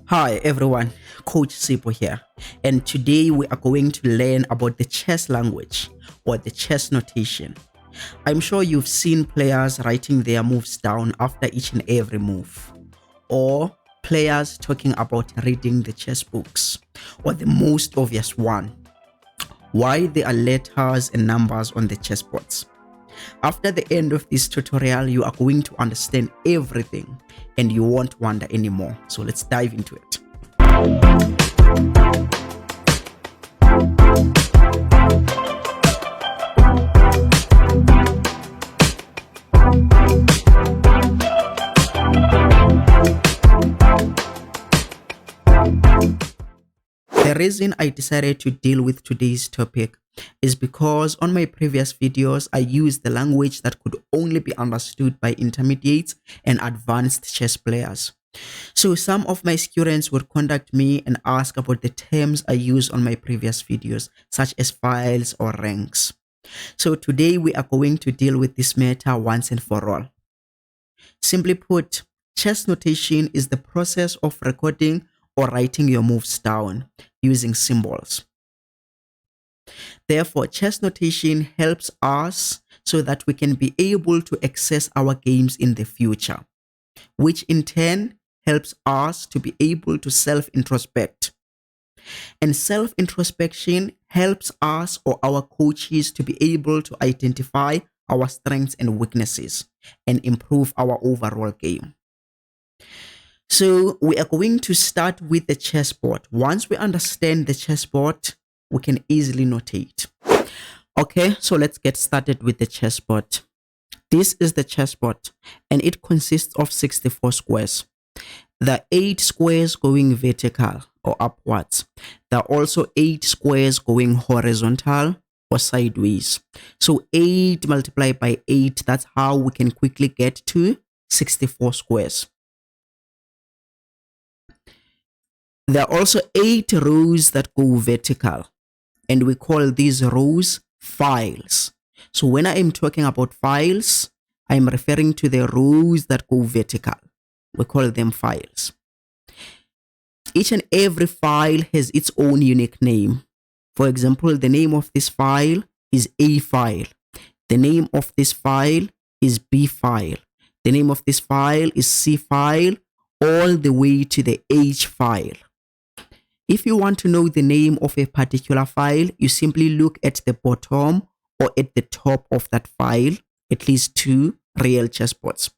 Hi everyone, Coach Sipho here, and today we are going to learn about the chess language or the chess notation. I'm sure you've seen players writing their moves down after each and every move, or players talking about reading the chess books, or the most obvious one, why there are letters and numbers on the chessboards. After the end of this tutorial, you are going to understand everything and you won't wonder anymore. So let's dive into it. The reason I decided to deal with today's topic is because on my previous videos, I used the language that could only be understood by intermediates and advanced chess players. So some of my students would contact me and ask about the terms I use on my previous videos, such as files or ranks. So today we are going to deal with this matter once and for all. Simply put, chess notation is the process of recording or writing your moves down using symbols. Therefore, chess notation helps us so that we can be able to access our games in the future, which in turn helps us to be able to self-introspect. And self-introspection helps us or our coaches to be able to identify our strengths and weaknesses and improve our overall game. So we are going to start with the chessboard. Once we understand the chessboard, we can easily notate. Okay, so let's get started with the chessboard. This is the chessboard and it consists of 64 squares. There are 8 squares going vertical or upwards. There are also 8 squares going horizontal or sideways. So 8 multiplied by 8, that's how we can quickly get to 64 squares. There are also 8 rows that go vertical, and we call these rows files. So when I am talking about files, I am referring to the rows that go vertical. We call them files. Each and every file has its own unique name. For example, the name of this file is A file. The name of this file is B file. The name of this file is C file, all the way to the H file. If you want to know the name of a particular file, you simply look at the bottom or at the top of that file, at least 2 real chessboards.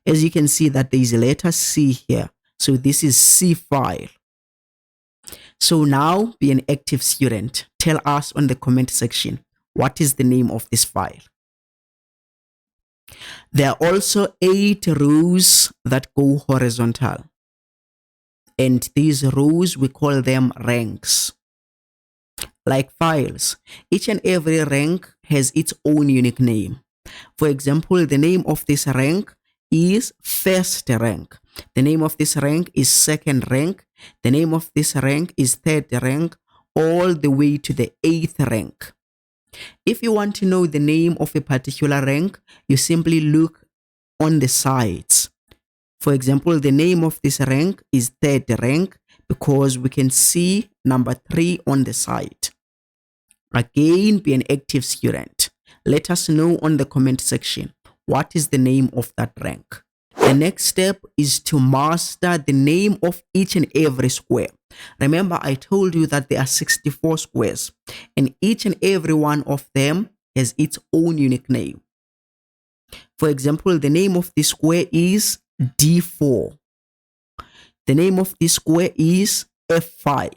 As you can see that there is a letter C here. So this is C file. So now be an active student. Tell us on the comment section, what is the name of this file? There are also 8 rows that go horizontal. And these rows, we call them ranks. Like files, each and every rank has its own unique name. For example, the name of this rank is first rank. The name of this rank is second rank. The name of this rank is third rank, all the way to the 8th rank. If you want to know the name of a particular rank, you simply look on the sides. For example, the name of this rank is third rank because we can see number 3 on the side. Again, be an active student. Let us know on the comment section, what is the name of that rank? The next step is to master the name of each and every square. Remember, I told you that there are 64 squares and each and every one of them has its own unique name. For example, the name of this square is D4. The name of this square is F5.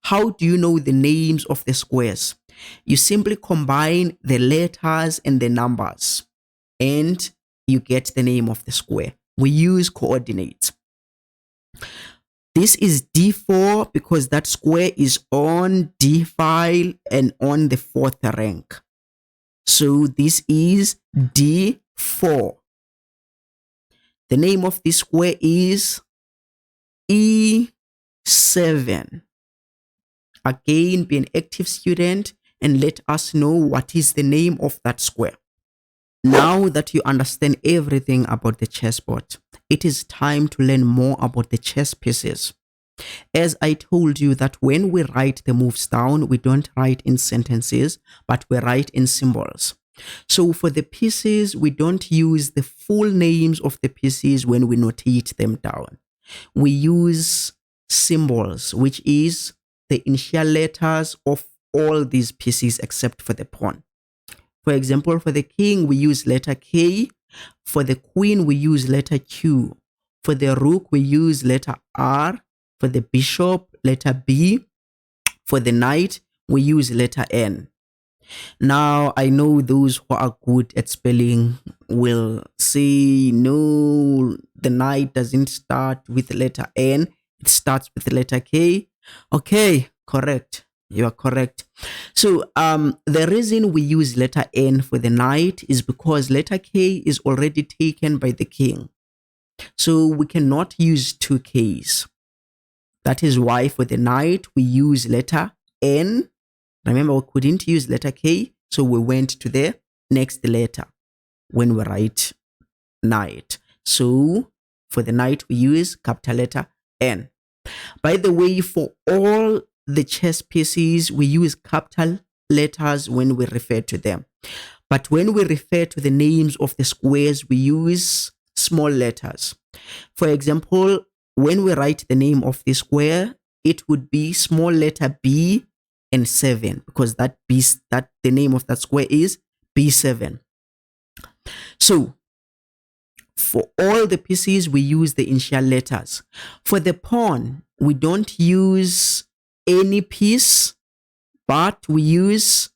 How do you know the names of the squares? You simply combine the letters and the numbers and you get the name of the square. We use coordinates. This is D4 because that square is on D file and on the 4th rank. So this is D4. The name of this square is E7. Again, be an active student and let us know what is the name of that square. Now that you understand everything about the chessboard, it is time to learn more about the chess pieces. As I told you that when we write the moves down, we don't write in sentences, but we write in symbols. So for the pieces, we don't use the full names of the pieces when we notate them down. We use symbols, which is the initial letters of all these pieces except for the pawn. For example, for the king, we use letter K. For the queen, we use letter Q. For the rook, we use letter R. For the bishop, letter B. For the knight, we use letter N. Now, I know those who are good at spelling will say, no, the knight doesn't start with letter N. It starts with letter K. Okay, correct. You are correct. So the reason we use letter N for the knight is because letter K is already taken by the king. So we cannot use two Ks. That is why for the knight, we use letter N. Remember, we couldn't use letter K, so we went to the next letter when we write knight. So for the knight, we use capital letter N. By the way, for all the chess pieces, we use capital letters when we refer to them. But when we refer to the names of the squares, we use small letters. For example, when we write the name of the square, it would be small letter B and 7, because the name of that square is B7. So for all the pieces, we use the initial letters. For the pawn, we don't use any piece, but we just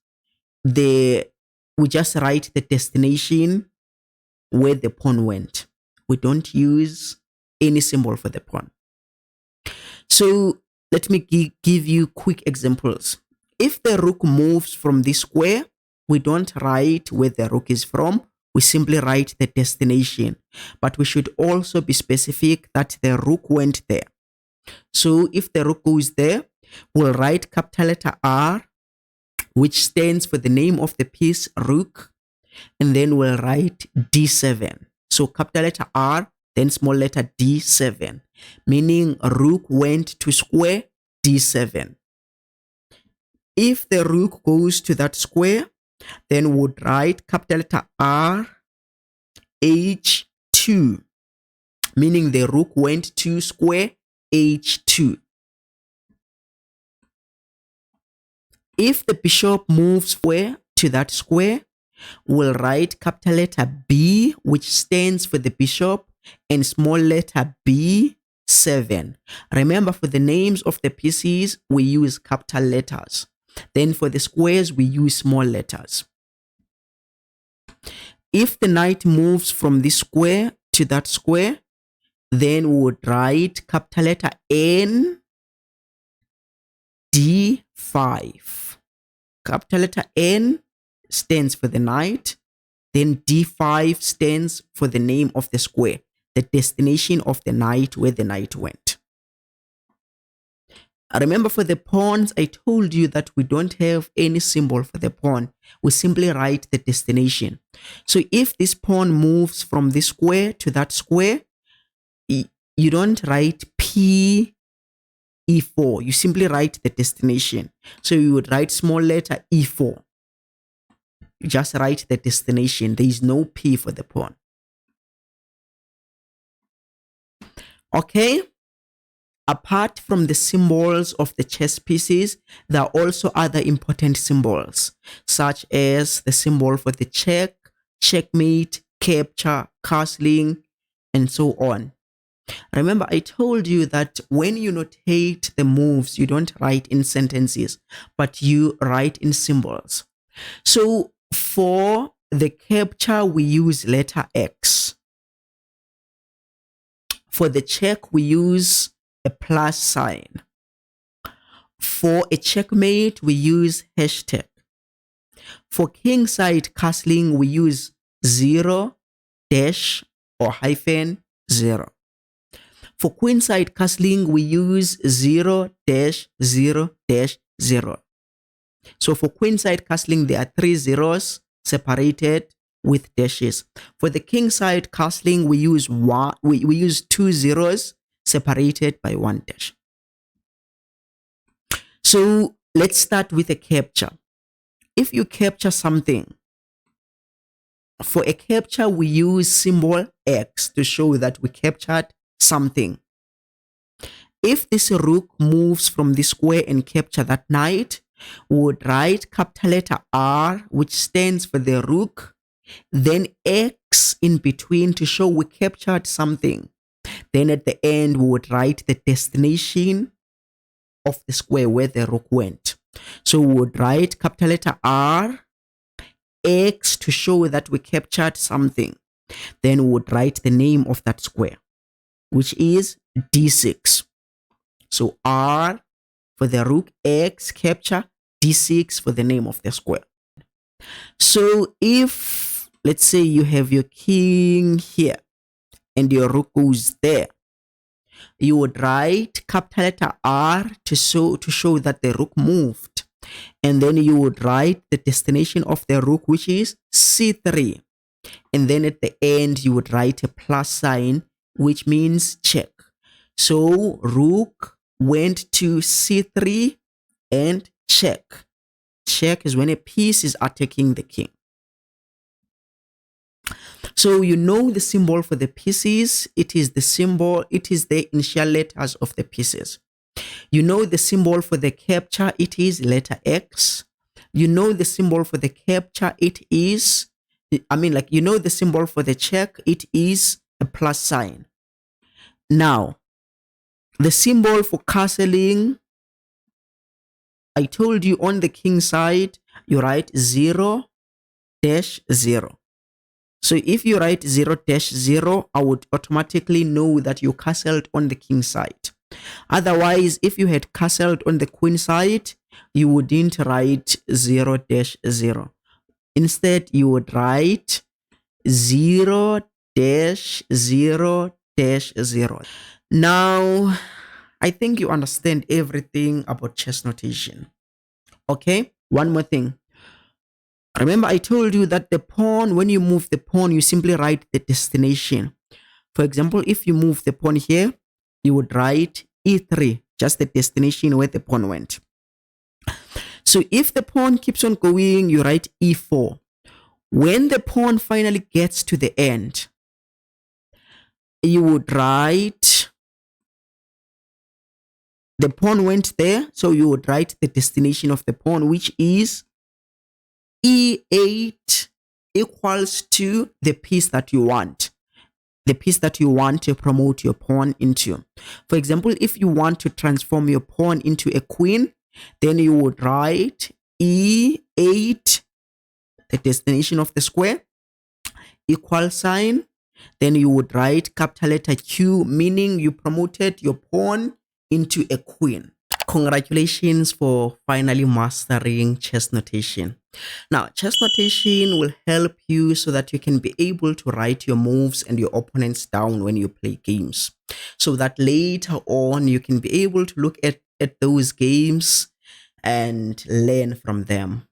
write the destination where the pawn went. We don't use any symbol for the pawn. So let me give you quick examples. If the rook moves from this square, we don't write where the rook is from. We simply write the destination. But we should also be specific that the rook went there. So if the rook goes there, we'll write capital letter R, which stands for the name of the piece rook, and then we'll write D7. So capital letter R, then small letter D7, meaning rook went to square D7. If the rook goes to that square, then we'll write capital letter R, H2, meaning the rook went to square H2. If the bishop moves square to that square, we'll write capital letter B, which stands for the bishop, and small letter B7. Remember, for the names of the pieces, we use capital letters. Then for the squares, we use small letters. If the knight moves from this square to that square, then we would write capital letter N, D5. Capital letter N stands for the knight, then D5 stands for the name of the square, the destination of the knight, where the knight went. Remember, for the pawns, I told you that we don't have any symbol for the pawn. We simply write the destination. So if this pawn moves from this square to that square, you don't write P E4. You simply write the destination. So you would write small letter E4. You just write the destination. There is no P for the pawn. Okay. Apart from the symbols of the chess pieces, there are also other important symbols, such as the symbol for the check, checkmate, capture, castling, and so on. Remember, I told you that when you notate the moves, you don't write in sentences, but you write in symbols. So for the capture, we use letter X. For the check, we use a plus sign. For a checkmate, we use hashtag. For kingside castling, we use 0 dash or hyphen 0. For queenside castling, we use 0 dash 0 dash 0. So for queenside castling, there are 3 zeros separated with dashes. For the kingside castling, we use 2 zeros separated by 1 dash. So let's start with a capture. If you capture something, for a capture, we use symbol X to show that we captured something. If this rook moves from the square and capture that knight, we would write capital letter R, which stands for the rook, then X in between to show we captured something. Then at the end, we would write the destination of the square where the rook went. So we would write capital letter R, X to show that we captured something. Then we would write the name of that square, which is D6. So R for the rook, X capture, D6 for the name of the square. So if, let's say you have your king here and your rook goes there, you would write capital letter R to show that the rook moved. And then you would write the destination of the rook, which is C3. And then at the end, you would write a plus sign, which means check. So rook went to C3 and check. Check is when a piece is attacking the king. So you know the symbol for the pieces. It is the initial letters of the pieces. You know the symbol for the capture, it is letter X. You know the symbol for the capture, it is, you know the symbol for the check, it is a plus sign. Now, the symbol for castling, I told you on the king side, you write 0-0. So if you write 0-0, I would automatically know that you castled on the king side. Otherwise, if you had castled on the queen side, you wouldn't write 0-0. Instead, you would write 0-0-0. Now, I think you understand everything about chess notation. Okay, one more thing. Remember, I told you that the pawn, when you move the pawn, you simply write the destination. For example, if you move the pawn here, you would write E3, just the destination where the pawn went. So if the pawn keeps on going, you write E4. When the pawn finally gets to the end, you would write, the pawn went there, so you would write the destination of the pawn, which is E8 equals to the piece that you want. The piece that you want to promote your pawn into. For example, if you want to transform your pawn into a queen, then you would write E8, the destination of the square, equal sign. Then you would write capital letter Q, meaning you promoted your pawn into a queen. Congratulations for finally mastering chess notation. Now, chess notation will help you so that you can be able to write your moves and your opponents down when you play games, so that later on you can be able to look at those games and learn from them.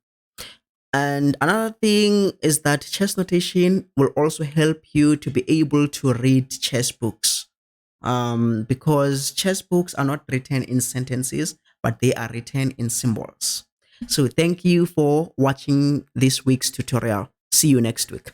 And another thing is that chess notation will also help you to be able to read chess books. Because chess books are not written in sentences, but they are written in symbols. So thank you for watching this week's tutorial. See you next week.